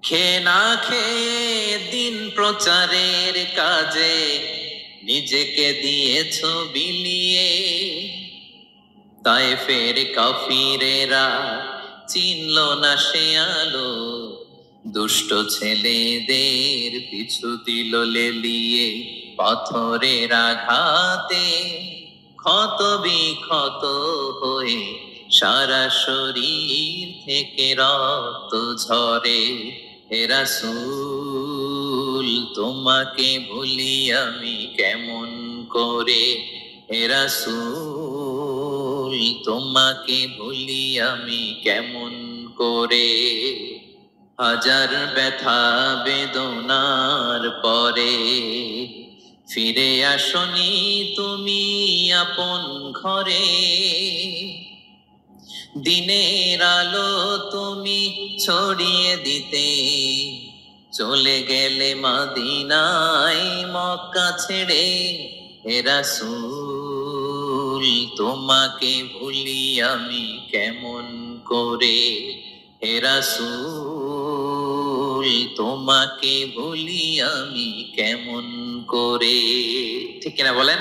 খেয়ে না খেয়ে দিন প্রচারের কাজে নিজেকে দিয়েছ বিলিয়ে। তায়েফের কাফিরেরা চিনল না সে আলো, দুষ্ট ছেলেদের পিছু দিল লেলিয়ে। পাথরের আঘাতে ক্ষত বিক্ষত হয়ে সারা শরীর থেকে রক্ত ঝরে। হে রাসূল তোমাকে ভুলি আমি কেমন করে, হে রাসূল তোমাকে ভুলি আমি কেমন করে। হাজার ব্যথা বেদনার পরে ফিরে আসনি তুমি আপন ঘরে। দিনের আলো তুমি ছড়িয়ে দিতে চলে গেলে মদিনায় মক্কা ছেড়ে। হে রাসূল তোমাকে ভুলি আমি কেমন করে, হে রাসূল তোমাকে ভুলি আমি কেমন করে। ঠিক কিনা বলেন?